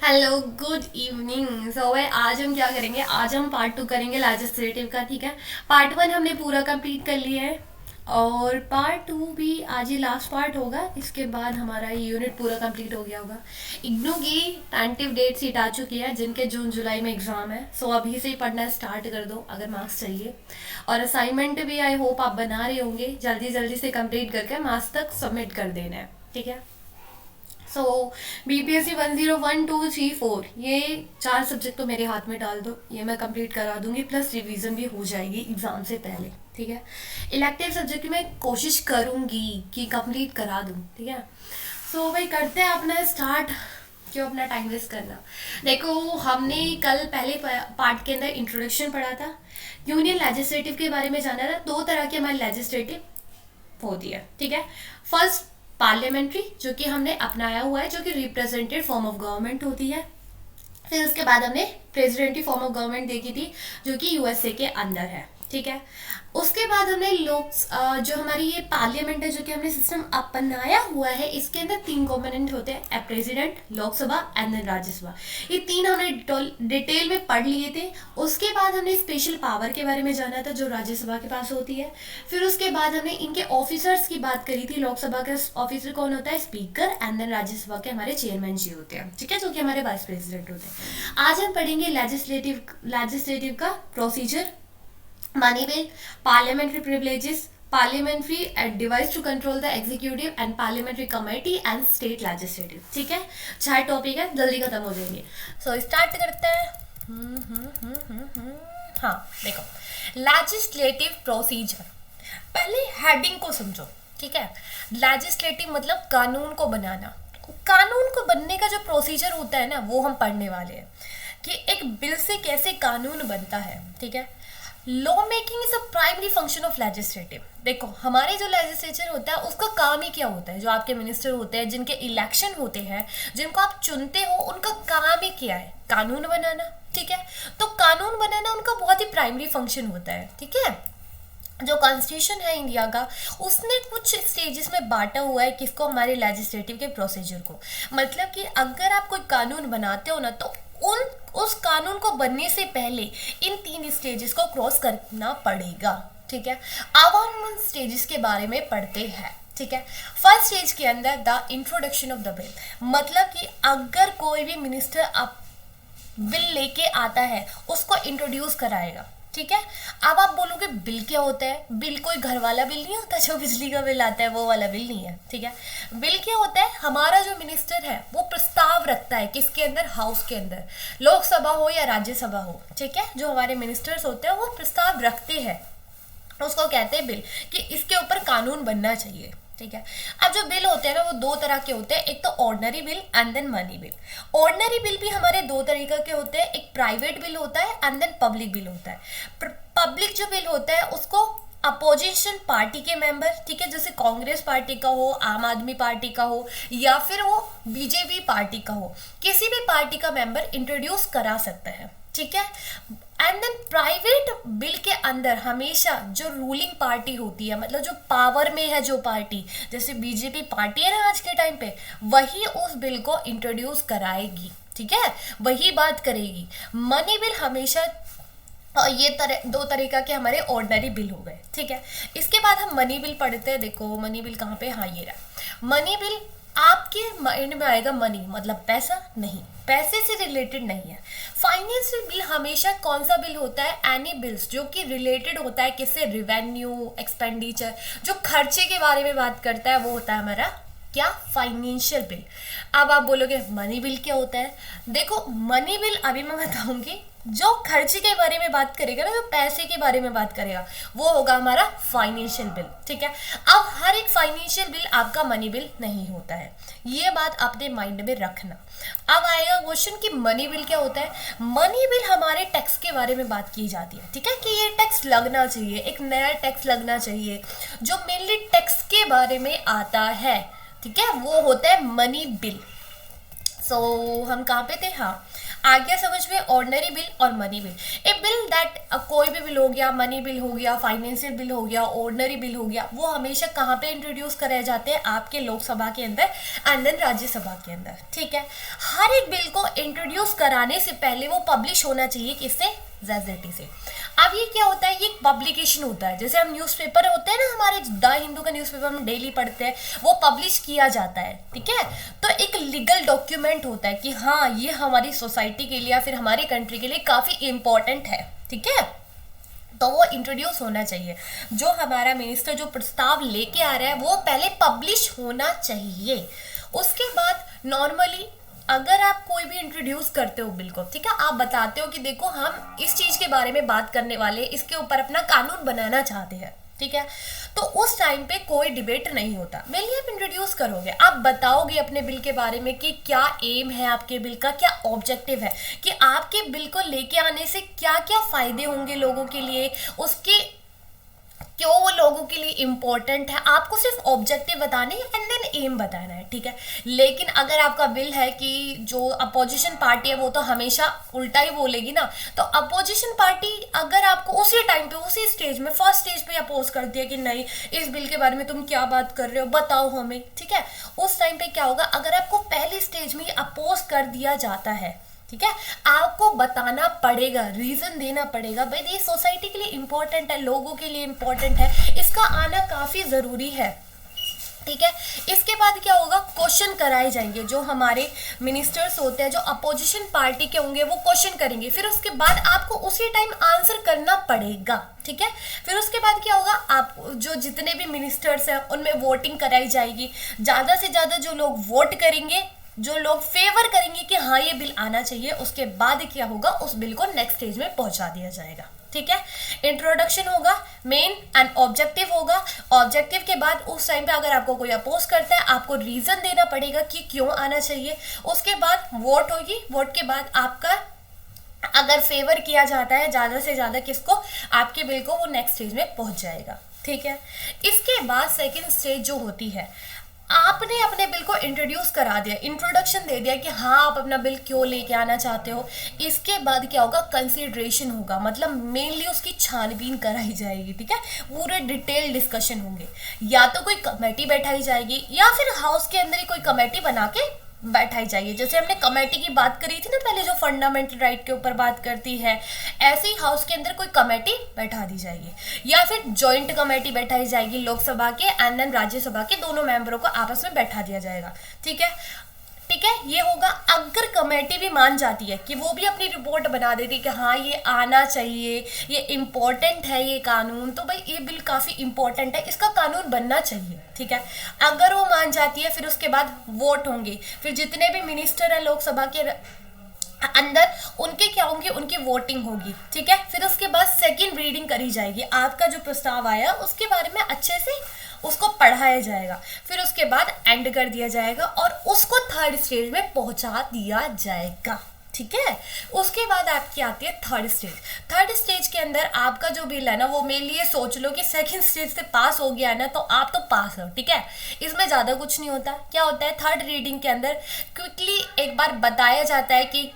Hello good evening. सो भाई आज हम क्या करेंगे, आज हम पार्ट 2 करेंगे लेजिस्लेटिव का। ठीक है, पार्ट 1 हमने पूरा कंप्लीट कर लिया है और पार्ट 2 भी आज ही लास्ट पार्ट होगा। इसके बाद हमारा ये यूनिट पूरा कंप्लीट हो गया होगा। इग्नू की टेंटिव डेट सीट आ चुकी है जिनके जून जुलाई में एग्जाम है। सो अभी से ही पढ़ना स्टार्ट कर दो अगर मार्क्स चाहिए। और असाइनमेंट भी आई होप आप बना रहे होंगे, जल्दी जल्दी से कंप्लीट करके मार्क्स तक सबमिट कर देना है। ठीक है। सो बीपीएससी 101, 2, 3, 4 ये 4 सब्जेक्ट तो मेरे हाथ में डाल दो, ये मैं कंप्लीट करा दूंगी, प्लस रिवीजन भी हो जाएगी एग्जाम से पहले। ठीक है। इलेक्टिव सब्जेक्ट में कोशिश करूंगी कि कंप्लीट करा दूं। ठीक है। सो भाई करते हैं अपना स्टार्ट। क्यों अपना टाइम वेस्ट करना। देखो हमने कल पहले पार्ट के अंदर इंट्रोडक्शन पढ़ा था, यूनियन लेजिस्लेटिव के बारे में जाना था। दो तरह के हमारे लेजिस्लेटिव होती है। ठीक है। फर्स्ट पार्लियामेंट्री जो कि हमने अपनाया हुआ है, जो कि रिप्रेजेंटेटिव फॉर्म ऑफ गवर्नमेंट होती है। फिर उसके बाद हमने प्रेसिडेंटी फॉर्म ऑफ गवर्नमेंट देखी थी जो कि यूएसए के अंदर है। ठीक है। उसके बाद हमने जो हमारी ये पार्लियामेंट है जो कि हमने सिस्टम अपनाया हुआ है, इसके अंदर 3 कॉम्पोनेंट होते हैं, president, Lok Sabha and then Rajya Sabha. ये 3 हमने डिटेल में पढ़ लिए थे। उसके बाद हमने स्पेशल पावर के बारे में जाना था जो राज्यसभा के पास होती है। फिर उसके बाद हमने इनके ऑफिसर्स की बात करी थी। लोकसभा का ऑफिसर कौन होता है, स्पीकर, एंड देन राज्यसभा के हमारे चेयरमैन जी होते हैं। ठीक है, जो कि हमारे वाइस प्रेसिडेंट होते हैं। आज हम पढ़ेंगे लेजिस्लेटिव का procedure, money bill, parliamentary privileges, parliamentary device to control the executive and parliamentary committee and state legislative. ठीक है, 4 टॉपिक है, जल्दी खत्म हो जाएंगे। सो स्टार्ट करते हैं। हाँ देखो, लेजिस्लेटिव प्रोसीजर, पहले हेडिंग को समझो। ठीक है, लेजिस्लेटिव मतलब कानून को बनाना। कानून को बनने का जो प्रोसीजर होता है ना, वो हम पढ़ने वाले हैं कि एक बिल से कैसे कानून बनता है। ठीक है, law making is a primary function of legislative. देखो हमारे जो लेजिस्लेचर होता है उसका काम ही क्या होता है, जो आपके मिनिस्टर होते हैं, जिनके इलेक्शन होते हैं, जिनको आप चुनते हो, उनका काम ही क्या है, कानून बनाना। ठीक है, तो कानून बनाना उनका बहुत ही प्राइमरी फंक्शन होता है। ठीक है, जो कॉन्स्टिट्यूशन है इंडिया का, उसने कुछ स्टेजेस में बांटा हुआ है किसको, हमारे लेजिस्लेटिव के प्रोसीजर को। मतलब कि अगर आप कोई कानून बनाते हो ना, तो उस कानून को बनने से पहले इन 3 स्टेजेस को क्रॉस करना पड़ेगा। ठीक है, अब हम उन स्टेजेस के बारे में पढ़ते हैं। ठीक है, फर्स्ट स्टेज के अंदर the introduction of the bill, मतलब कि अगर कोई भी मिनिस्टर अब बिल लेके आता है उसको इंट्रोड्यूस कराएगा। ठीक है, अब आप बोलोगे बिल क्या होता है, बिल कोई घर वाला बिल नहीं होता जो बिजली का बिल आता है, वो वाला बिल नहीं है। ठीक है, बिल क्या होता है, हमारा जो मिनिस्टर है वो प्रस्ताव रखता है किसके अंदर, हाउस के अंदर, लोकसभा हो या राज्यसभा हो। ठीक है, जो हमारे मिनिस्टर्स होते हैं वो प्रस्ताव रखते हैं, उसको कहते हैं बिल, कि इसके ऊपर कानून बनना चाहिए। ठीक है, अब जो बिल होते हैं ना वो 2 तरह के होते हैं, एक तो ordinary bill and then money bill. Ordinary bill भी हमारे 2 तरीके के होते हैं, एक प्राइवेट बिल होता है एंड देन पब्लिक बिल होता है। पब्लिक जो बिल होता है उसको अपोजिशन पार्टी के मेंबर, ठीक है, जैसे कांग्रेस पार्टी का हो, आम आदमी पार्टी का हो, या फिर वो बीजेपी पार्टी का हो, किसी भी पार्टी का मेंबर इंट्रोड्यूस करा सकता है। ठीक है, एंड देन प्राइवेट बिल के अंदर हमेशा जो रूलिंग पार्टी होती है, मतलब जो पावर में है जो पार्टी, जैसे बीजेपी पार्टी है ना आज के टाइम पे, वही उस बिल को इंट्रोड्यूस कराएगी। ठीक है, वही बात करेगी। मनी बिल हमेशा, ये 2 तरीका के हमारे ऑर्डिनरी बिल हो गए। ठीक है, इसके बाद हम मनी बिल पढ़ते हैं। देखो मनी बिल कहाँ पे, हाँ ये रहा मनी बिल। आपके माइंड में आएगा मनी मतलब पैसा, नहीं, पैसे से रिलेटेड नहीं है। फाइनेंशियल बिल हमेशा कौन सा बिल होता है, एनी बिल्स जो कि रिलेटेड होता है किससे, रेवेन्यू, एक्सपेंडिचर, जो खर्चे के बारे में बात करता है, वो होता है हमारा क्या, फाइनेंशियल बिल। अब आप बोलोगे मनी बिल क्या होता है, देखो मनी बिल अभी मैं बताऊंगी, जो खर्चे के बारे में बात करेगा ना, जो पैसे के बारे में बात करेगा, वो होगा हमारा फाइनेंशियल बिल। ठीक है, अब हर एक फाइनेंशियल बिल आपका मनी बिल नहीं होता है, ये बात अपने माइंड में रखना। अब आएगा क्वेश्चन कि मनी बिल क्या होता है। मनी बिल हमारे टैक्स के बारे में बात की जाती है। ठीक है, कि ये टैक्स लगना चाहिए, एक नया टैक्स लगना चाहिए जो मेनली टैक्स के बारे में आता है। ठीक है, वो होता है मनी बिल। सो हम कहाँ पे थे, हाँ आ गया समझ में, ऑर्डिनरी बिल और money bill. A bill that, कोई भी बिल हो गया, मनी बिल हो गया, फाइनेंशियल बिल हो गया, ऑर्डिनरी बिल हो गया, वो हमेशा कहाँ पे इंट्रोड्यूस कराए जाते हैं, आपके लोकसभा के अंदर एंड देन राज्यसभा के अंदर, ठीक है। हर एक बिल को इंट्रोड्यूस कराने से पहले वो पब्लिश होना चाहिए, किससे, गैजेटी से। अब ये क्या होता है, ये पब्लिकेशन होता है, जैसे हम न्यूज़पेपर होते हैं ना हमारे, द हिंदू का न्यूज़पेपर हम डेली पढ़ते हैं, वो पब्लिश किया जाता है, ठीक है। तो एक लीगल डॉक्यूमेंट होता है कि हाँ ये हमारी सोसाइटी के लिए या फिर हमारी कंट्री के लिए काफ़ी इंपॉर्टेंट है, ठीक है। तो वो इंट्रोड्यूस होना चाहिए, जो हमारा मिनिस्टर जो प्रस्ताव लेके आ रहा है वो पहले पब्लिश होना चाहिए। उसके बाद नॉर्मली अगर आप कोई भी इंट्रोड्यूस करते हो बिल को, ठीक है, आप बताते हो कि देखो हम इस चीज के बारे में बात करने वाले, इसके ऊपर अपना कानून बनाना चाहते हैं, ठीक है, तो उस टाइम पे कोई डिबेट नहीं होता। बिल आप इंट्रोड्यूस करोगे, आप बताओगे अपने बिल के बारे में कि क्या एम है आपके बिल का, क्या ऑब्जेक्टिव है, कि आपके बिल को लेके आने से क्या क्या फायदे होंगे लोगों के लिए, उसके क्यों वो लोगों के लिए इंपॉर्टेंट है। आपको सिर्फ ऑब्जेक्टिव बताने एंड देन एम बताना है, ठीक है। लेकिन अगर आपका बिल है कि जो अपोजिशन पार्टी है वो तो हमेशा उल्टा ही बोलेगी ना, तो अपोजिशन पार्टी अगर आपको उसी टाइम पे, उसी स्टेज में, फर्स्ट स्टेज पे अपोज करती है कि नहीं इस बिल के बारे में तुम क्या बात कर रहे हो, बताओ हमें, ठीक है, उस टाइम पे क्या होगा, अगर आपको पहली स्टेज में अपोज कर दिया जाता है, ठीक है, आपको बताना पड़ेगा, रीजन देना पड़ेगा, भाई ये सोसाइटी के लिए इंपॉर्टेंट है, लोगों के लिए इंपॉर्टेंट है, इसका आना काफी जरूरी है, ठीक है। इसके बाद क्या होगा, क्वेश्चन कराए जाएंगे, जो हमारे मिनिस्टर्स होते हैं जो अपोजिशन पार्टी के होंगे वो क्वेश्चन करेंगे, फिर उसके बाद आपको उसी टाइम आंसर करना पड़ेगा, ठीक है। फिर उसके बाद क्या होगा, आप जो जितने भी मिनिस्टर्स हैं उनमें वोटिंग कराई जाएगी, ज्यादा से ज्यादा जो लोग वोट करेंगे, जो लोग फेवर करेंगे कि हाँ ये बिल आना चाहिए, उसके बाद क्या होगा, उस बिल को नेक्स्ट स्टेज में पहुंचा दिया जाएगा, ठीक है। इंट्रोडक्शन होगा, मेन एंड ऑब्जेक्टिव होगा, ऑब्जेक्टिव के बाद उस टाइम पे अगर आपको कोई अपोज करता है आपको रीजन देना पड़ेगा कि क्यों आना चाहिए, उसके बाद वोट होगी, वोट के बाद आपका अगर फेवर किया जाता है ज्यादा से ज्यादा किसको, आपके बिल को, वो नेक्स्ट स्टेज में पहुंच जाएगा, ठीक है। इसके बाद सेकेंड स्टेज जो होती है, आपने अपने बिल को इंट्रोड्यूस करा दिया, इंट्रोडक्शन दे दिया कि हाँ आप अपना बिल क्यों लेके आना चाहते हो। इसके बाद क्या होगा, कंसिडरेशन होगा, मतलब मेनली उसकी छानबीन कराई जाएगी, ठीक है, पूरे डिटेल डिस्कशन होंगे, या तो कोई कमेटी बैठाई जाएगी या फिर हाउस के अंदर ही कोई कमेटी बना के बैठाई जाइए। जैसे हमने कमेटी की बात करी थी ना पहले, जो फंडामेंटल राइट के ऊपर बात करती है, ऐसे ही हाउस के अंदर कोई कमेटी बैठा दी जाएगी या फिर जॉइंट कमेटी बैठाई जाएगी, लोकसभा के एंड देन राज्यसभा के दोनों मेंबरों को आपस में बैठा दिया जाएगा, ठीक है, ठीक है। ये होगा अगर कमेटी भी मान जाती है कि वो भी अपनी रिपोर्ट बना देती है कि हाँ ये आना चाहिए, ये इम्पोर्टेंट है ये कानून, तो भाई ये बिल काफ़ी इम्पोर्टेंट है, इसका कानून बनना चाहिए, ठीक है। अगर वो मान जाती है फिर उसके बाद वोट होंगे, फिर जितने भी मिनिस्टर है लोकसभा के अंदर उनके क्या होंगे, उनकी वोटिंग होगी, ठीक है। फिर उसके बाद सेकंड रीडिंग करी जाएगी, आपका जो प्रस्ताव आया उसके बारे में अच्छे से उसको पढ़ाया जाएगा, फिर उसके बाद एंड कर दिया जाएगा और उसको थर्ड स्टेज में पहुंचा दिया जाएगा, ठीक है। उसके बाद आपकी आती है थर्ड स्टेज। थर्ड स्टेज के अंदर आपका जो बिल है ना, वो मेरे लिए सोच लो कि सेकंड स्टेज से पास हो गया है ना, तो आप तो पास हो, ठीक है। इसमें ज़्यादा कुछ नहीं होता। क्या होता है, थर्ड रीडिंग के अंदर क्विकली एक बार बताया जाता है कि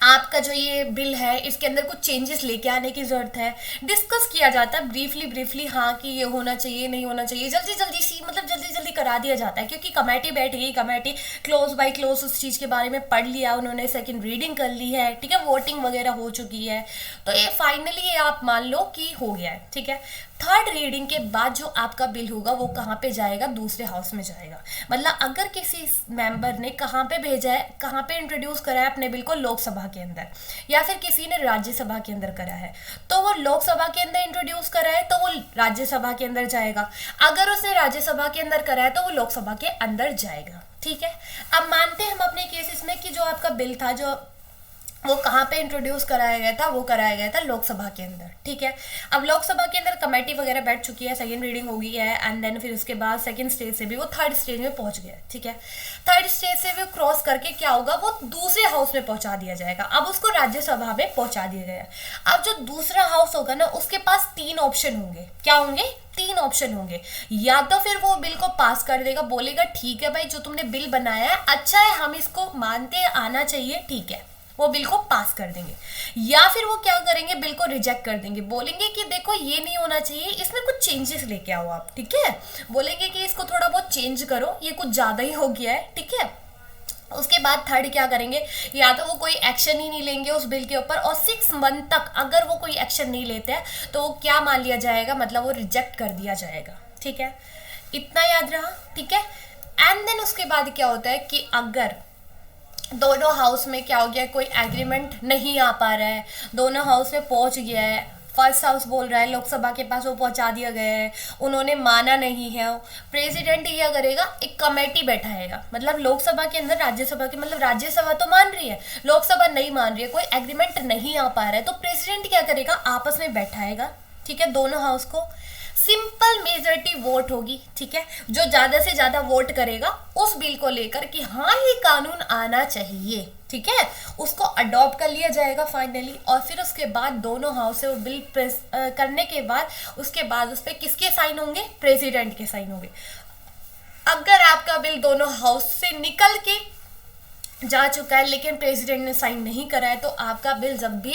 आपका जो ये बिल है इसके अंदर कुछ चेंजेस लेके आने की जरूरत है, डिस्कस किया जाता है ब्रीफली, हाँ कि ये होना चाहिए, नहीं होना चाहिए, जल्दी जल्दी सी, मतलब जल्दी जल्दी करा दिया जाता है, क्योंकि कमेटी बैठ गई, कमेटी क्लोज बाय क्लोज उस चीज़ के बारे में पढ़ लिया उन्होंने, सेकंड रीडिंग कर ली है, ठीक है, वोटिंग वगैरह हो चुकी है, तो ये फाइनली आप मान लो कि हो गया है, ठीक है। थर्ड रीडिंग के बाद जो आपका बिल होगा वो कहाँ पे जाएगा, दूसरे हाउस में जाएगा। मतलब अगर किसी मेंबर ने कहाँ पे भेजा है, कहाँ पे इंट्रोड्यूस करा है अपने बिल को, लोकसभा के अंदर, या फिर किसी ने राज्यसभा के अंदर करा है, तो वो लोकसभा के अंदर इंट्रोड्यूस करा है तो वो राज्यसभा के अंदर जाएगा, अगर उसने राज्यसभा के अंदर करा है तो वो लोकसभा के अंदर जाएगा, ठीक है। अब मानते हैं हम अपने केसेस में कि जो आपका बिल था जो वो कहाँ पे इंट्रोड्यूस कराया गया था, वो कराया गया था लोकसभा के अंदर, ठीक है। अब लोकसभा के अंदर कमेटी वगैरह बैठ चुकी है, सेकंड रीडिंग हो गई है एंड देन फिर उसके बाद सेकंड स्टेज से भी वो थर्ड स्टेज में पहुंच गया, ठीक है। थर्ड स्टेज से भी क्रॉस करके क्या होगा, वो दूसरे हाउस में पहुंचा दिया जाएगा। अब उसको राज्यसभा में पहुंचा दिया गया। अब जो दूसरा हाउस होगा ना, उसके पास तीन ऑप्शन होंगे। क्या होंगे? तीन ऑप्शन होंगे। या तो फिर वो बिल को पास कर देगा, बोलेगा ठीक है भाई जो तुमने बिल बनाया है अच्छा है, हम इसको मानते हैं, आना चाहिए, ठीक है, वो बिल को पास कर देंगे, या फिर वो क्या करेंगे, बिल को रिजेक्ट कर देंगे, बोलेंगे कि देखो ये नहीं होना चाहिए, इसमें कुछ चेंजेस लेके आओ आप, ठीक है, बोलेंगे कि इसको थोड़ा बहुत चेंज करो, ये कुछ ज़्यादा ही हो गया है, ठीक है। उसके बाद थर्ड क्या करेंगे, या तो वो कोई एक्शन ही नहीं लेंगे उस बिल के ऊपर, और 6 मंथ तक अगर वो कोई एक्शन नहीं लेते हैं तो वो क्या मान लिया जाएगा, मतलब वो रिजेक्ट कर दिया जाएगा, ठीक है। इतना याद रहा, ठीक है। एंड देन उसके बाद क्या होता है कि अगर दोनों हाउस में क्या हो गया, कोई एग्रीमेंट नहीं आ पा रहा है, दोनों हाउस में पहुंच गया है, फर्स्ट हाउस बोल रहा है लोकसभा के पास वो पहुंचा दिया गया है, उन्होंने माना नहीं है, प्रेसिडेंट क्या करेगा, एक कमेटी बैठाएगा, मतलब लोकसभा के अंदर राज्यसभा के, मतलब राज्यसभा तो मान रही है, लोकसभा नहीं मान रही है, कोई एग्रीमेंट नहीं आ पा रहा है, तो प्रेसिडेंट क्या करेगा, आपस में बैठाएगा, ठीक है, दोनों हाउस को, सिंपल मेजोरिटी वोट होगी, ठीक है, जो ज्यादा से ज्यादा वोट करेगा उस बिल को लेकर कि हाँ ये कानून आना चाहिए, ठीक है, उसको अडॉप्ट कर लिया जाएगा फाइनली। और फिर उसके बाद दोनों हाउस से वो बिल करने के बाद उसके बाद उस पर किसके साइन होंगे, प्रेसिडेंट के साइन होंगे। अगर आपका बिल दोनों हाउस से निकल के जा चुका है लेकिन प्रेसिडेंट ने साइन नहीं करा है तो आपका बिल जब भी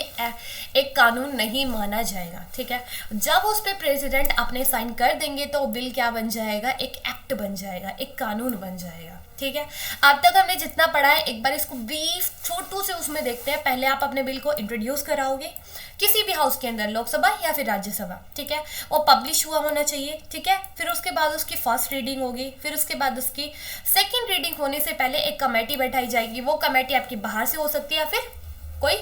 एक कानून नहीं माना जाएगा, ठीक है। जब उस पर प्रेसिडेंट अपने साइन कर देंगे तो बिल क्या बन जाएगा, एक एक्ट बन जाएगा, एक कानून बन जाएगा, ठीक है। अब तक हमने जितना पढ़ा है एक बार इसको ब्रीफ छोटू से उसमें देखते हैं। पहले आप अपने बिल को इंट्रोड्यूस कराओगे किसी भी हाउस के अंदर, लोकसभा या फिर राज्यसभा, ठीक है, वो पब्लिश हुआ होना चाहिए, ठीक है। फिर उसके बाद उसकी फर्स्ट रीडिंग होगी, फिर उसके बाद उसकी सेकंड रीडिंग होने से पहले एक कमेटी बैठाई जाएगी, वो कमेटी आपकी बाहर से हो सकती है या फिर कोई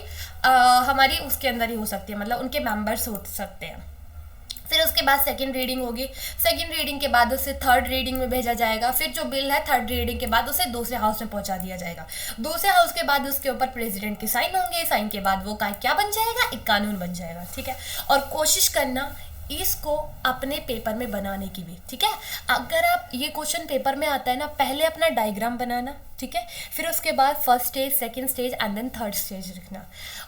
हमारी उसके अंदर ही हो सकती है, मतलब उनके मेंबर्स हो सकते हैं। फिर उसके बाद सेकंड रीडिंग होगी, सेकंड रीडिंग के बाद उसे थर्ड रीडिंग में भेजा जाएगा, फिर जो बिल है थर्ड रीडिंग के बाद उसे दूसरे हाउस में पहुंचा दिया जाएगा, दूसरे हाउस के बाद उसके ऊपर प्रेसिडेंट के साइन होंगे, साइन के बाद वो क्या बन जाएगा, एक कानून बन जाएगा, ठीक है। और कोशिश करना इसको अपने पेपर में बनाने की भी, ठीक है। अगर आप ये क्वेश्चन पेपर में आता है ना, पहले अपना डायग्राम बनाना, ठीक है, फिर उसके बाद first stage, second stage and then third stage लिखना।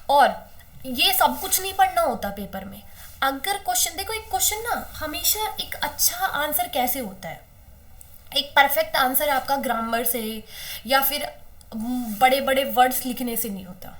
और ये सब कुछ नहीं पढ़ना होता पेपर में। अगर क्वेश्चन देखो, एक क्वेश्चन ना हमेशा एक अच्छा आंसर कैसे होता है, एक परफेक्ट आंसर आपका ग्रामर से या फिर बड़े बड़े वर्ड्स लिखने से नहीं होता।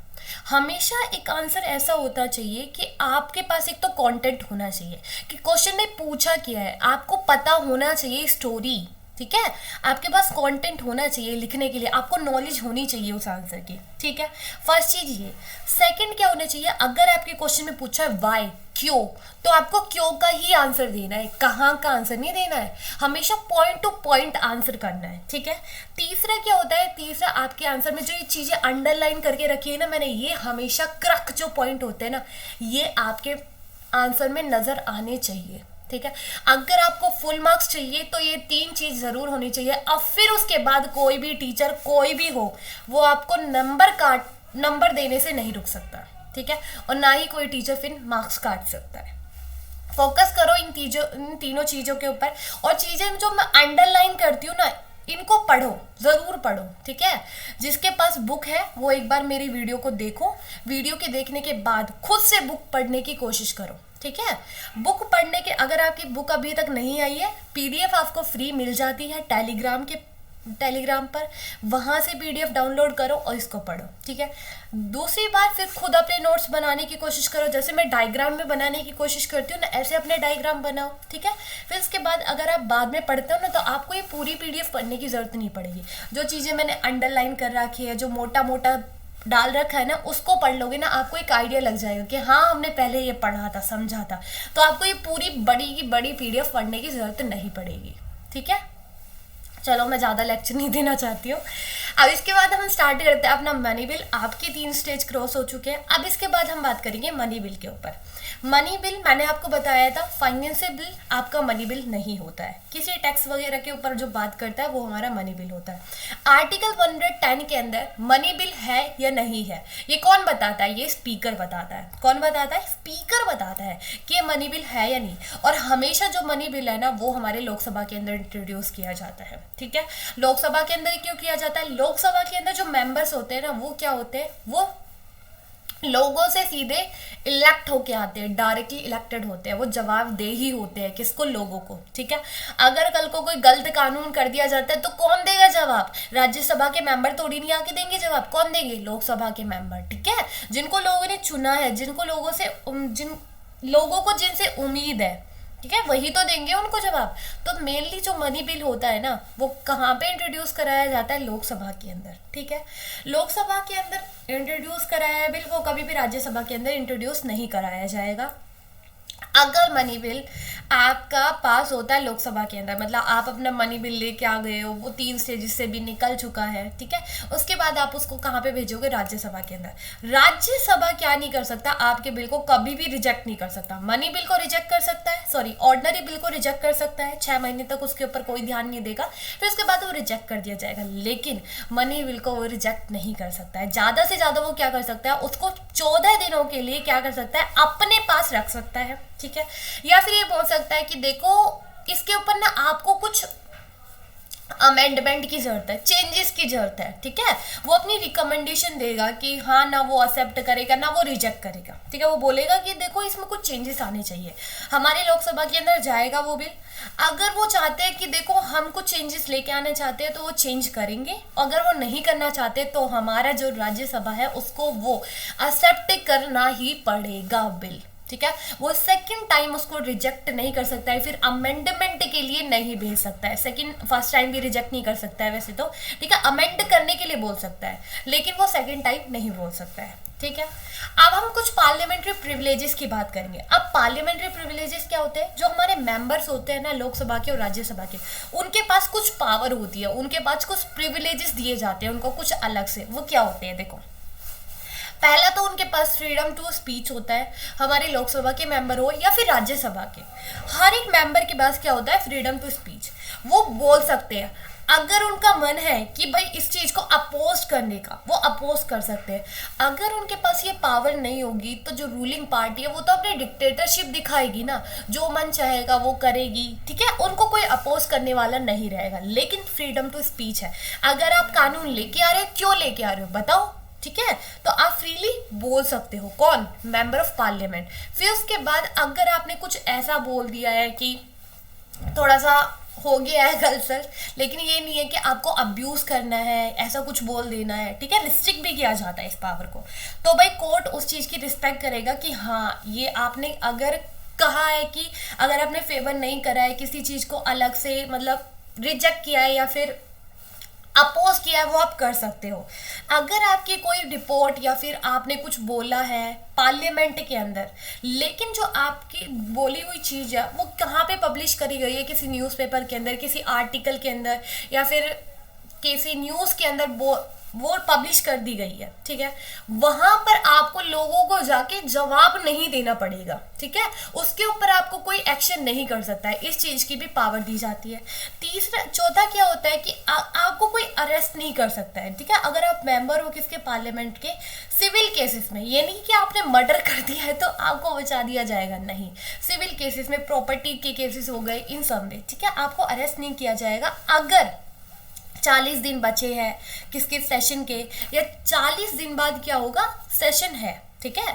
हमेशा एक आंसर ऐसा होता चाहिए कि आपके पास एक तो कंटेंट होना चाहिए कि क्वेश्चन में पूछा क्या है, आपको पता होना चाहिए स्टोरी, ठीक है, आपके पास कंटेंट होना चाहिए लिखने के लिए, आपको नॉलेज होनी चाहिए उस आंसर की, ठीक है। फर्स्ट चीज ये। सेकंड क्या होना चाहिए, अगर आपके क्वेश्चन में पूछा है व्हाई, क्यों, तो आपको क्यों का ही आंसर देना है, कहाँ का आंसर नहीं देना है, हमेशा पॉइंट टू पॉइंट आंसर करना है, ठीक है। तीसरा क्या होता है, तीसरा आपके आंसर में जो ये चीजें अंडरलाइन करके रखी है ना मैंने, ये हमेशा क्रक जो पॉइंट होते हैं ना, ये आपके आंसर में नजर आने चाहिए, ठीक है। अगर आपको फुल मार्क्स चाहिए तो ये 3 चीज जरूर होनी चाहिए। अब फिर उसके बाद कोई भी टीचर कोई भी हो वो आपको नंबर देने से नहीं रुक सकता, ठीक है, और ना ही कोई टीचर फिर मार्क्स काट सकता है। फोकस करो इन तीनों चीजों के ऊपर। और चीजें जो मैं अंडरलाइन करती हूँ ना, इनको पढ़ो, जरूर पढ़ो, ठीक है। जिसके पास बुक है वो एक बार मेरी वीडियो को देखो, वीडियो के देखने के बाद खुद से बुक पढ़ने की कोशिश करो, ठीक है। बुक पढ़ने के, अगर आपकी बुक अभी तक नहीं आई है, पीडीएफ आपको फ्री मिल जाती है टेलीग्राम पर, वहां से पीडीएफ डाउनलोड करो और इसको पढ़ो, ठीक है। दूसरी बार फिर खुद अपने नोट्स बनाने की कोशिश करो, जैसे मैं डायग्राम में बनाने की कोशिश करती हूँ ना, ऐसे अपने डायग्राम बनाओ, ठीक है। फिर उसके बाद अगर आप बाद में पढ़ते हो ना तो आपको ये पूरी पीडीएफ पढ़ने की जरूरत नहीं पड़ेगी। जो चीजें मैंने अंडरलाइन कर रखी है, जो मोटा मोटा डाल रखा है ना, उसको पढ़ लोगे ना, आपको एक आइडिया लग जाएगा कि हाँ हमने पहले ये पढ़ा था, समझा था, तो आपको ये पूरी बड़ी की बड़ी पीडीएफ पढ़ने की जरूरत नहीं पड़ेगी, ठीक है। चलो मैं ज़्यादा लेक्चर नहीं देना चाहती हूँ। अब इसके बाद हम स्टार्ट करते हैं अपना मनी बिल। आपके 3 स्टेज क्रॉस हो चुके हैं। अब इसके बाद हम बात करेंगे मनी बिल के ऊपर। मनी बिल मैंने आपको बताया था, फाइनेंशियल बिल आपका मनी बिल नहीं होता है। किसी टैक्स वगैरह के ऊपर जो बात करता है वो हमारा मनी बिल होता है। आर्टिकल 110 के अंदर मनी बिल है या नहीं है, ये कौन बताता है, ये स्पीकर बताता है। कौन बताता है, स्पीकर बताता है कि ये मनी बिल है या नहीं। और हमेशा जो मनी बिल है ना वो हमारे लोकसभा के अंदर इंट्रोड्यूस किया जाता है, ठीक है। लोकसभा के अंदर क्यों किया जाता है, लोकसभा के अंदर जो मेंबर्स होते हैं ना वो क्या होते हैं, वो लोगों से सीधे इलेक्ट होके आते हैं, डायरेक्टली इलेक्टेड होते हैं, वो जवाबदेही होते हैं किसको, लोगों को, ठीक है। अगर कल को कोई गलत कानून कर दिया जाता है तो कौन देगा जवाब, राज्यसभा के मेंबर थोड़ी नहीं आके देंगे जवाब, कौन देंगे, लोकसभा के मेंबर, ठीक है, जिनको लोगों ने चुना है, जिनको लोगों से जिन लोगों को जिनसे उम्मीद है, ठीक है, वही तो देंगे उनको जवाब। तो मेनली जो मनी बिल होता है ना, वो कहाँ पे इंट्रोड्यूस कराया जाता है, लोकसभा के अंदर, ठीक है। लोकसभा के अंदर इंट्रोड्यूस कराया है बिल, वो कभी भी राज्यसभा के अंदर इंट्रोड्यूस नहीं कराया जाएगा। अगर मनी बिल आपका पास होता है लोकसभा के अंदर, मतलब आप अपना मनी बिल लेके आ गए हो, वो 3 स्टेजेस से भी निकल चुका है, ठीक है, उसके बाद आप उसको कहाँ पे भेजोगे, राज्यसभा के अंदर। राज्यसभा क्या नहीं कर सकता, आपके बिल को कभी भी रिजेक्ट नहीं कर सकता। मनी बिल को रिजेक्ट कर सकता है, सॉरी ऑर्डिनरी बिल को रिजेक्ट कर सकता है, 6 महीने तक उसके ऊपर कोई ध्यान नहीं देगा, फिर उसके बाद वो रिजेक्ट कर दिया जाएगा। लेकिन मनी बिल को वो रिजेक्ट नहीं कर सकता है। ज़्यादा से ज़्यादा वो क्या कर सकता है, उसको 14 दिनों के लिए क्या कर सकता है, अपने पास रख सकता है, ठीक है। या फिर ये बोल सकता है कि देखो इसके ऊपर ना आपको कुछ अमेंडमेंट की जरूरत है, चेंजेस की जरूरत है, ठीक है। वो अपनी रिकमेंडेशन देगा कि हाँ ना वो एक्सेप्ट करेगा ना वो रिजेक्ट करेगा, ठीक है। वो बोलेगा कि देखो इसमें कुछ चेंजेस आने चाहिए, हमारे लोकसभा के अंदर जाएगा वो बिल। अगर वो चाहते हैं कि देखो हम कुछ चेंजेस लेके आना चाहते हैं तो वो चेंज करेंगे, अगर वो नहीं करना चाहते तो हमारा जो राज्यसभा है उसको वो एक्सेप्ट करना ही पड़ेगा बिल, ठीक है। वो सेकंड टाइम उसको रिजेक्ट नहीं कर सकता है, फिर अमेंडमेंट के लिए नहीं भेज सकता है। फर्स्ट टाइम भी रिजेक्ट नहीं कर सकता है वैसे तो, ठीक है, अमेंड करने के लिए बोल सकता है, लेकिन वो सेकंड टाइम नहीं बोल सकता है, ठीक है। अब हम कुछ पार्लियामेंट्री प्रिविलेजेस की बात करेंगे। अब पार्लियामेंट्री प्रिविलेजेस क्या होते हैं, जो हमारे मेंबर्स होते हैं ना लोकसभा के और राज्यसभा के, उनके पास कुछ पावर होती है, उनके पास कुछ प्रिविलेजेस दिए जाते हैं उनको कुछ अलग से। वो क्या होते हैं, देखो पहला तो उनके पास फ्रीडम टू स्पीच होता है, हमारे लोकसभा के मेंबर हो या फिर राज्यसभा के, हर एक मेंबर के पास क्या होता है, फ्रीडम टू स्पीच। वो बोल सकते हैं, अगर उनका मन है कि भाई इस चीज को अपोज करने का, वो अपोज कर सकते हैं। अगर उनके पास ये पावर नहीं होगी तो जो रूलिंग पार्टी है वो तो अपनी डिक्टेटरशिप दिखाएगी ना, जो मन चाहेगा वो करेगी, ठीक है, उनको कोई अपोज करने वाला नहीं रहेगा। लेकिन फ्रीडम टू स्पीच है, अगर आप कानून लेके आ रहे हो, क्यों लेके आ रहे हो बताओ, ठीक है, तो आप फ्रीली बोल सकते हो, कौन, मेंबर ऑफ पार्लियामेंट। फिर उसके बाद अगर आपने कुछ ऐसा बोल दिया है कि थोड़ा सा हो गया है गलत, लेकिन ये नहीं है कि आपको अब्यूज करना है, ऐसा कुछ बोल देना है, ठीक है, रिस्ट्रिक्ट भी किया जाता है इस पावर को, तो भाई कोर्ट उस चीज की रिस्पेक्ट करेगा कि हाँ ये आपने अगर कहा है कि अगर आपने फेवर नहीं करा है किसी चीज को, अलग से मतलब रिजेक्ट किया है या फिर अपोज किया है, वो आप कर सकते हो। अगर आपकी कोई रिपोर्ट या फिर आपने कुछ बोला है पार्लियामेंट के अंदर, लेकिन जो आपकी बोली हुई चीज़ है वो कहाँ पे पब्लिश करी गई है, किसी न्यूज़पेपर के अंदर, किसी आर्टिकल के अंदर या फिर किसी न्यूज़ के अंदर वो पब्लिश कर दी गई है, ठीक है, वहां पर आपको लोगों को जाके जवाब नहीं देना पड़ेगा, ठीक है, उसके ऊपर आपको कोई एक्शन नहीं कर सकता है, इस चीज की भी पावर दी जाती है। चौथा क्या होता है कि आपको कोई अरेस्ट नहीं कर सकता है, ठीक है, अगर आप मेंबर हो किसके, पार्लियामेंट के, सिविल केसेस में। ये नहीं कि आपने मर्डर कर दिया है तो आपको बचा दिया जाएगा, नहीं, सिविल केसेस में, प्रॉपर्टी के केसेस हो गए, इन सब में, ठीक है, आपको अरेस्ट नहीं किया जाएगा। अगर 40 दिन बचे हैं किसके सेशन के, या 40 दिन बाद क्या होगा, सेशन है, ठीक है,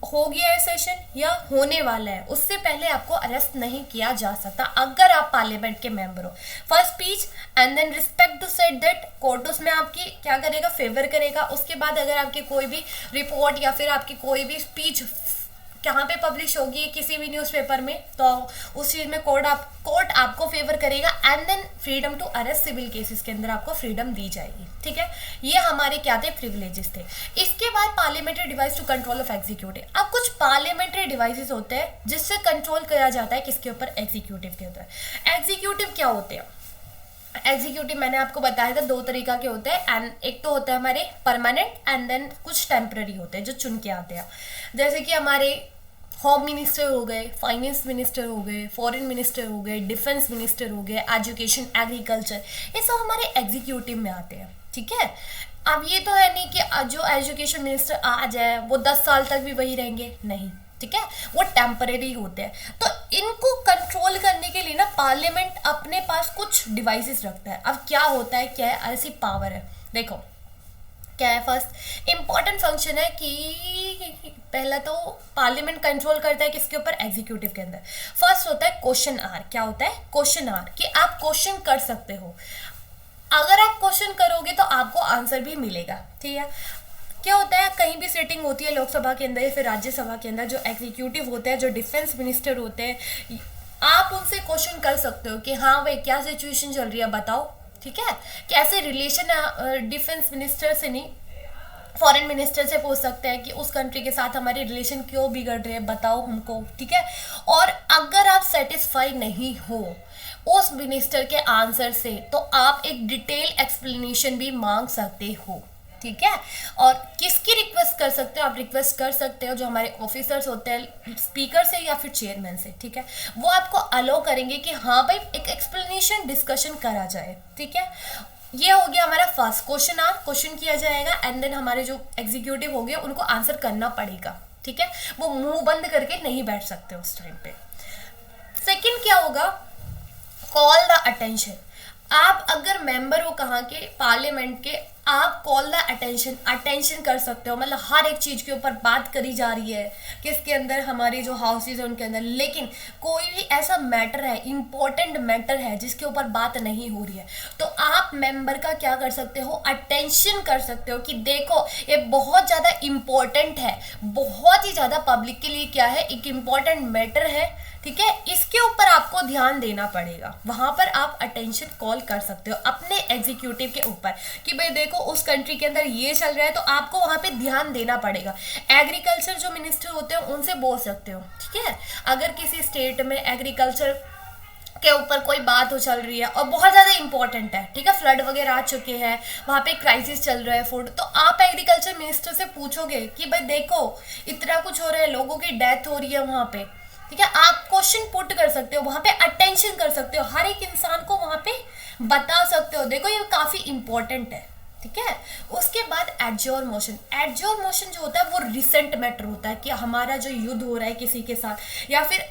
हो गया है सेशन या होने वाला है, उससे पहले आपको अरेस्ट नहीं किया जा सकता अगर आप पार्लियामेंट के मेंबर हो। First speech and then respect to set that, court उसमें आपकी क्या करेगा, फेवर करेगा। उसके बाद अगर आपकी कोई भी रिपोर्ट या फिर आपकी कोई भी स्पीच कहाँ पे पब्लिश होगी, किसी भी न्यूज़पेपर में, तो उस चीज़ में कोर्ट आपको फेवर करेगा। And then freedom to arrest, civil cases के अंदर आपको फ्रीडम दी जाएगी, ठीक है। ये हमारे क्या थे, प्रिविलेजेस थे। इसके बाद parliamentary device to control of executive. अब कुछ पार्लियामेंट्री डिवाइसेस होते हैं जिससे कंट्रोल किया जाता है किसके ऊपर, एग्जीक्यूटिव के ऊपर। एग्जीक्यूटिव क्या होते हैं, एग्जीक्यूटिव मैंने आपको बताया था 2 तरीका के होते हैं, एंड एक तो होता है हमारे परमानेंट एंड देन कुछ टेम्पररी होते हैं जो चुन के आते हैं, जैसे कि हमारे होम मिनिस्टर हो गए, फाइनेंस मिनिस्टर हो गए, फॉरेन मिनिस्टर हो गए, डिफेंस मिनिस्टर हो गए, एजुकेशन, एग्रीकल्चर, ये सब हमारे एग्जीक्यूटिव में आते हैं, ठीक है। अब ये तो है नहीं कि जो एजुकेशन मिनिस्टर आ जाए वो 10 साल तक भी वही रहेंगे, नहीं, ठीक है, वो टेम्परेरी होते हैं। तो इनको कंट्रोल करने के लिए ना पार्लियामेंट अपने पास कुछ डिवाइसेस रखता है। अब क्या होता है, क्या है, ऐसी पावर है, देखो क्या है? फर्स्ट इंपॉर्टेंट फंक्शन है कि पहला तो पार्लियामेंट कंट्रोल करता है किसके ऊपर? एग्जीक्यूटिव के अंदर। फर्स्ट होता है क्वेश्चन आर। क्या होता है? क्वेश्चन आर, कि आप क्वेश्चन कर सकते हो। अगर आप क्वेश्चन करोगे तो आपको आंसर भी मिलेगा, ठीक है। क्या होता है, कहीं भी सेटिंग होती है लोकसभा के अंदर या फिर राज्यसभा के अंदर, जो एग्जीक्यूटिव होते हैं, जो डिफेंस मिनिस्टर होते हैं, आप उनसे क्वेश्चन कर सकते हो कि हाँ भाई क्या सिचुएशन चल रही है बताओ, ठीक है। कैसे रिलेशन, डिफेंस मिनिस्टर से नहीं, फॉरेन मिनिस्टर से पूछ सकते हैं कि उस कंट्री के साथ हमारे रिलेशन क्यों बिगड़ रहे हैं, बताओ हमको, ठीक है। और अगर आप सेटिस्फाई नहीं हो उस मिनिस्टर के आंसर से तो आप एक डिटेल एक्सप्लेनेशन भी मांग सकते हो, ठीक है। और किसकी रिक्वेस्ट कर सकते हो? आप रिक्वेस्ट कर सकते हो जो हमारे ऑफिसर्स होते हैं, स्पीकर से या फिर चेयरमैन से, ठीक है। वो आपको अलाउ करेंगे कि हाँ भाई एक एक्सप्लेनेशन डिस्कशन करा जाए, ठीक है। ये हो गया हमारा फर्स्ट क्वेश्चन। आर क्वेश्चन किया जाएगा एंड देन हमारे जो एग्जीक्यूटिव हो गए उनको आंसर करना पड़ेगा, ठीक है। वो मुंह बंद करके नहीं बैठ सकते उस टाइम पे। सेकंड क्या होगा? Call the attention. आप अगर मेंबर हो कहाँ के? पार्लियामेंट के। आप कॉल द अटेंशन कर सकते हो, मतलब हर एक चीज के ऊपर बात करी जा रही है किसके अंदर? हमारे जो हाउसेज है उनके अंदर, लेकिन कोई भी ऐसा मैटर है, इंपॉर्टेंट मैटर है जिसके ऊपर बात नहीं हो रही है, तो आप मेंबर का क्या कर सकते हो? अटेंशन कर सकते हो कि देखो ये बहुत ज्यादा इंपॉर्टेंट है, बहुत ही ज्यादा पब्लिक के लिए क्या है, एक इंपॉर्टेंट मैटर है, ठीक है। इसके ऊपर आपको ध्यान देना पड़ेगा। वहां पर आप अटेंशन कॉल कर सकते हो अपने एग्जीक्यूटिव के ऊपर कि भाई देखो उस कंट्री के अंदर ये चल रहा है, तो आपको वहां पे ध्यान देना पड़ेगा। एग्रीकल्चर जो मिनिस्टर होते हैं उनसे बोल सकते हो, ठीक है। अगर किसी स्टेट में एग्रीकल्चर के ऊपर कोई बात हो चल रही है और बहुत ज़्यादा इंपॉर्टेंट है, ठीक है, फ्लड वगैरह आ चुके हैं, वहाँ पे क्राइसिस चल रहा है फूड, तो आप एग्रीकल्चर मिनिस्टर से पूछोगे कि भाई देखो इतना कुछ हो रहा है, लोगों की डेथ हो रही है वहाँ पे, ठीक है। आप क्वेश्चन पुट कर सकते हो, वहां पे अटेंशन कर सकते हो, हर एक इंसान को वहां पे बता सकते हो देखो ये काफी इंपॉर्टेंट है, ठीक है। उसके बाद एडजोर मोशन। एडजोर मोशन जो होता है वो रिसेंट मैटर होता है कि हमारा जो युद्ध हो रहा है किसी के साथ, या फिर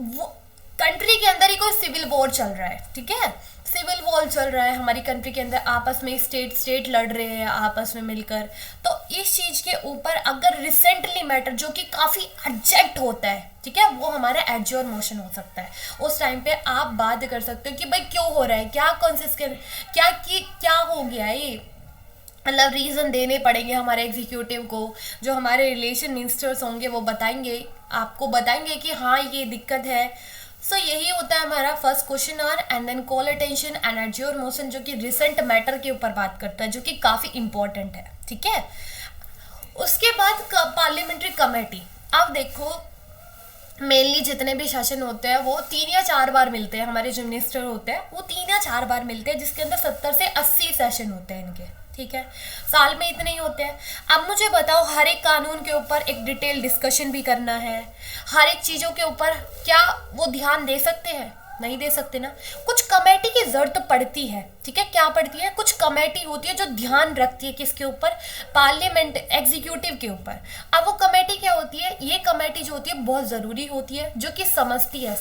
वो कंट्री के अंदर ही कोई सिविल वॉर चल रहा है, ठीक है। सिविल वॉर चल रहा है हमारी कंट्री के अंदर, आपस में स्टेट लड़ रहे हैं आपस में मिलकर, तो इस चीज के ऊपर अगर रिसेंटली मैटर जो कि काफी अर्जेंट होता है, ठीक है, वो हमारा एडजोर मोशन हो सकता है। उस टाइम पे आप बात कर सकते हो कि भाई क्यों हो रहा है, क्या कॉन्सिक्वेंस, क्या हो गया ये, मतलब रीज़न देने पड़ेंगे हमारे एग्जीक्यूटिव को। जो हमारे रिलेशन मिनिस्टर्स होंगे वो बताएंगे, आपको बताएंगे कि हाँ ये दिक्कत है। सो यही होता है हमारा first question hour and then call attention and adjourn motion, जो कि रिसेंट मैटर के ऊपर बात करता है, जो कि काफ़ी इंपॉर्टेंट है, ठीक है। उसके बाद पार्लियामेंट्री कमेटी। अब देखो मेनली जितने भी सेशन होते हैं वो 3 या 4 बार मिलते हैं, हमारे जो मिनिस्टर होते हैं वो 3 या 4 बार मिलते हैं, जिसके अंदर 70 से 80 सेशन होते हैं इनके, ठीक है। साल में इतने ही होते हैं। अब मुझे बताओ हर एक कानून के ऊपर एक डिटेल डिस्कशन भी करना है, हर एक चीज़ों के ऊपर क्या वो ध्यान दे सकते हैं? नहीं दे सकते ना। कुछ कमेटी की जरूरत पड़ती है, ठीक है। क्या पड़ती है? कुछ कमेटी होती है जो ध्यान रखती है किसके ऊपर? पार्लियामेंट एग्जीक्यूटिव के ऊपर। अब वो कमेटी क्या होती है? ये कमेटी जो होती है बहुत ज़रूरी होती है, जो कि समझती है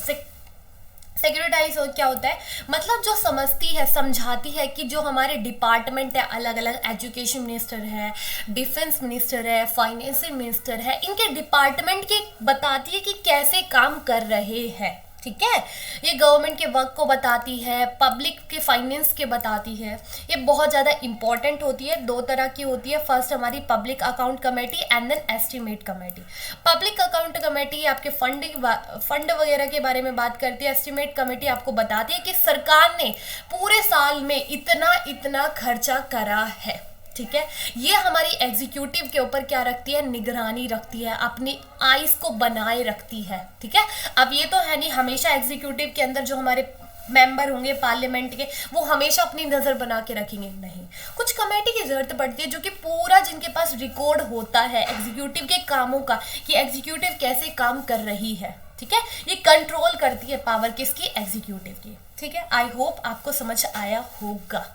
सेक्रेटाइज क्या होता है, मतलब जो समझती है, समझाती है कि जो हमारे डिपार्टमेंट है, अलग अलग एजुकेशन मिनिस्टर है, डिफेंस मिनिस्टर है, फाइनेंस मिनिस्टर है, इनके डिपार्टमेंट के बताती है कि कैसे काम कर रहे हैं, ठीक है। ये गवर्नमेंट के वर्क को बताती है, पब्लिक के फाइनेंस के बताती है। ये बहुत ज़्यादा इंपॉर्टेंट होती है। 2 तरह की होती है, फर्स्ट हमारी public account committee and then estimate committee. Public account committee आपके फंड वगैरह के बारे में बात करती है। एस्टिमेट कमेटी आपको बताती है कि सरकार ने पूरे साल में इतना इतना खर्चा करा है, ठीक है। ये हमारी एग्जीक्यूटिव के ऊपर क्या रखती है? निगरानी रखती है, अपनी आइज को बनाए रखती है, ठीक है। अब ये तो है नहीं हमेशा एग्जीक्यूटिव के अंदर जो हमारे मेंबर होंगे पार्लियामेंट के वो हमेशा अपनी नज़र बना के रखेंगे, नहीं। कुछ कमेटी की जरूरत पड़ती है जो कि पूरा जिनके पास रिकॉर्ड होता है एग्जीक्यूटिव के कामों का कि एग्जीक्यूटिव कैसे काम कर रही है, ठीक है। ये कंट्रोल करती है पावर किसकी? एग्जीक्यूटिव की, ठीक है। आई होप आपको समझ आया होगा।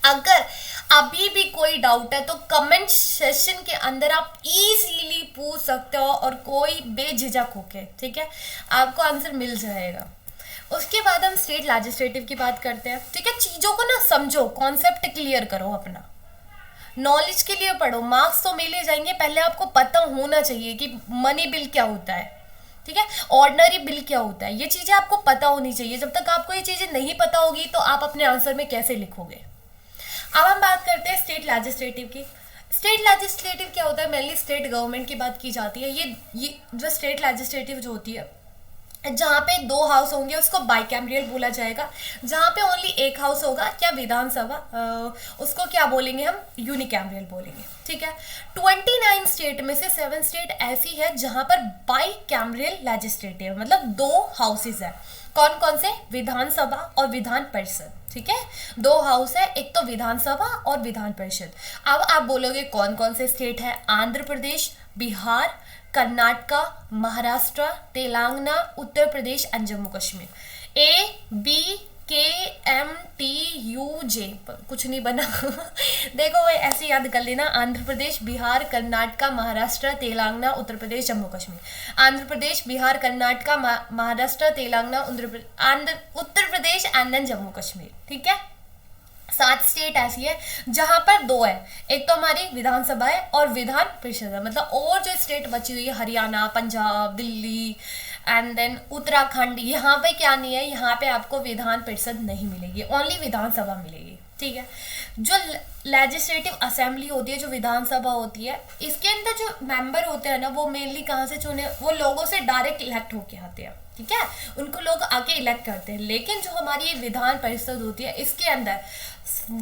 अगर अभी भी कोई डाउट है तो कमेंट सेशन के अंदर आप इजीली पूछ सकते हो और कोई बेझिझक होके, ठीक है, आपको आंसर मिल जाएगा। उसके बाद हम स्टेट लेजिस्लेटिव की बात करते हैं, ठीक है। चीज़ों को ना समझो, कॉन्सेप्ट क्लियर करो अपना, नॉलेज के लिए पढ़ो, मार्क्स तो मिल ही जाएंगे, पहले आपको पता होना चाहिए कि मनी बिल क्या होता है, ठीक है, ऑर्डिनरी बिल क्या होता है, ये चीजें आपको पता होनी चाहिए। जब तक आपको ये चीजें नहीं पता होगी तो आप अपने आंसर में कैसे लिखोगे। अब हम बात करते हैं स्टेट लेजिस्लेटिव की। स्टेट लेजिस्लेटिव क्या होता है, मेनली स्टेट गवर्नमेंट की बात की जाती है। ये जो स्टेट लेजिस्लेटिव जो होती है, जहाँ पे दो हाउस होंगे उसको बाइकैमरियल बोला जाएगा। जहाँ पे ओनली एक हाउस होगा, क्या विधानसभा, उसको क्या बोलेंगे हम, यूनिकैमरियल बोलेंगे, ठीक है। 29 स्टेट में से 7 स्टेट ऐसी है जहाँ पर बाइकैमरियल लेजिस्लेटिव मतलब दो हाउसेस है। कौन कौन से, विधानसभा और विधान परिषद, ठीक है, दो हाउस है, एक तो विधानसभा और विधान परिषद। अब आप बोलोगे कौन कौन से स्टेट है, आंध्र प्रदेश, बिहार, कर्नाटका, महाराष्ट्र, तेलंगाना, उत्तर प्रदेश एंड जम्मू कश्मीर। ABKMTUJ, कुछ नहीं बना देखो भाई ऐसे याद कर लेना, आंध्र प्रदेश, बिहार, कर्नाटका, महाराष्ट्र, तेलंगाना, उत्तर प्रदेश, जम्मू कश्मीर। आंध्र प्रदेश, बिहार, कर्नाटका, महाराष्ट्र, तेलंगाना, उत्तर प्रदेश एंड देन जम्मू कश्मीर, ठीक है। 7 स्टेट ऐसी है जहां पर दो है, एक तो हमारी विधानसभा है और विधान परिषद है। मतलब और जो स्टेट बची हुई है, हरियाणा, पंजाब, दिल्ली एंड देन उत्तराखंड, यहाँ पे क्या नहीं है, यहाँ पे आपको विधान परिषद नहीं मिलेगी, ओनली विधानसभा मिलेगी, ठीक है। जो लेजिस्लेटिव असेंबली होती है, जो विधानसभा होती है, इसके अंदर जो मेंबर होते हैं ना, वो मेनली कहाँ से चुने, वो लोगों से डायरेक्ट इलेक्ट होके आते हैं, ठीक है, उनको लोग आके इलेक्ट करते हैं। लेकिन जो हमारी ये विधान परिषद होती है, इसके अंदर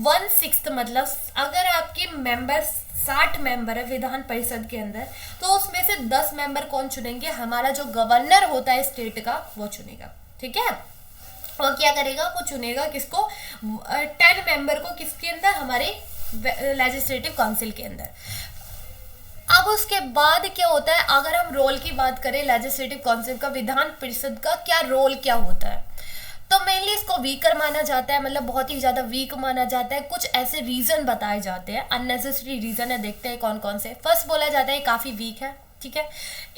1/6 मतलब अगर आपके मेंबर 60 मेंबर है विधान परिषद के अंदर, तो उसमें से 10 मेंबर कौन चुनेंगे, हमारा जो गवर्नर होता है स्टेट का वो चुनेगा, ठीक है। और क्या करेगा, वो चुनेगा किसको, 10 मेंबर को, किसके अंदर, हमारे लेजिस्लेटिव काउंसिल के अंदर। अब उसके बाद क्या होता है, अगर हम रोल की बात करें लेजिस्लेटिव काउंसिल का, विधान परिषद का क्या रोल क्या होता है, तो मेनली इसको वीकर माना जाता है, मतलब बहुत ही ज़्यादा वीक माना जाता है। कुछ ऐसे रीज़न बताए जाते हैं, अननेसेसरी रीज़न है, देखते हैं कौन कौन से। फर्स्ट बोला जाता है काफ़ी वीक है, ठीक है,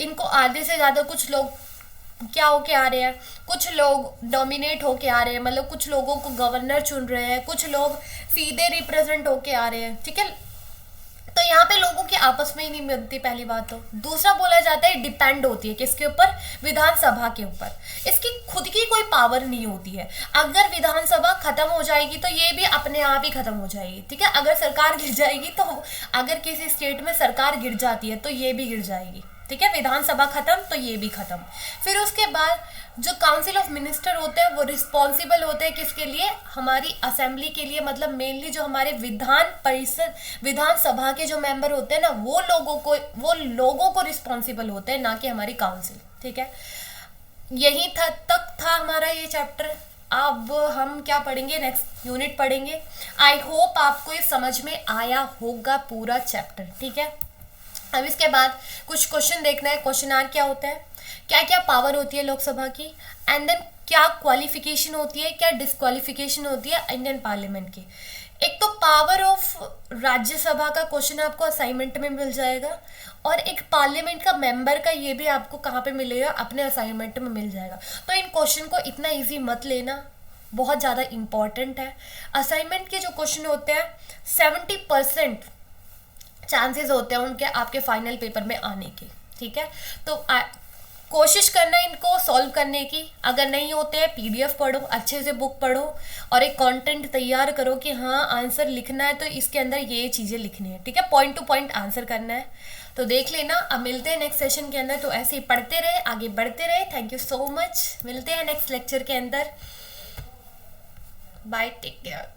इनको आधे से ज़्यादा कुछ लोग क्या होके आ रहे हैं, कुछ लोग डोमिनेट होके आ रहे हैं, मतलब कुछ लोगों को गवर्नर चुन रहे हैं, कुछ लोग सीधे रिप्रेजेंट होके आ रहे हैं, ठीक है। तो यहाँ पे लोगों की आपस में ही नहीं मिलती, पहली बात तो। दूसरा बोला जाता है डिपेंड होती है किसके ऊपर, विधानसभा के ऊपर, इसकी खुद की कोई पावर नहीं होती है। अगर विधानसभा खत्म हो जाएगी तो ये भी अपने आप ही खत्म हो जाएगी, ठीक है। अगर सरकार गिर जाएगी तो, अगर किसी स्टेट में सरकार गिर जाती है तो ये भी गिर जाएगी, ठीक है, विधानसभा खत्म तो ये भी खत्म। फिर उसके बाद जो काउंसिल ऑफ मिनिस्टर होते हैं वो रिस्पॉन्सिबल होते हैं किसके लिए, हमारी असेंबली के लिए, मतलब मेनली जो हमारे विधान परिषद विधानसभा के जो मेंबर होते हैं ना, वो लोगों को रिस्पॉन्सिबल होते हैं, ना कि हमारी काउंसिल, ठीक है। यही तक था हमारा ये चैप्टर। अब हम क्या पढ़ेंगे, नेक्स्ट यूनिट पढ़ेंगे। आई होप आपको ये समझ में आया होगा पूरा चैप्टर, ठीक है। अब इसके बाद कुछ क्वेश्चन देखना है, क्वेश्चन आर क्या होता है, क्या क्या पावर होती है लोकसभा की, एंड देन क्या क्वालिफिकेशन होती है, क्या डिस्क्वालिफिकेशन होती है इंडियन पार्लियामेंट की। एक तो पावर ऑफ राज्यसभा का क्वेश्चन आपको असाइनमेंट में मिल जाएगा, और एक पार्लियामेंट का मेंबर का ये भी आपको कहाँ पे मिलेगा, अपने असाइनमेंट में मिल जाएगा। तो इन क्वेश्चन को इतना ईजी मत लेना, बहुत ज़्यादा इंपॉर्टेंट है। असाइनमेंट के जो क्वेश्चन होते हैं 70% चांसेस होते हैं उनके आपके फाइनल पेपर में आने के, ठीक है। तो कोशिश करना इनको सॉल्व करने की। अगर नहीं होते हैं पीडीएफ पढ़ो, अच्छे से बुक पढ़ो, और एक कंटेंट तैयार करो कि हाँ आंसर लिखना है तो इसके अंदर ये चीज़ें लिखनी है, ठीक है, पॉइंट टू पॉइंट आंसर करना है। तो देख लेना। अब मिलते हैं नेक्स्ट सेशन के अंदर, तो ऐसे ही पढ़ते रहे, आगे बढ़ते रहे। थैंक यू सो मच, मिलते हैं नेक्स्ट लेक्चर के अंदर। Bye, take care.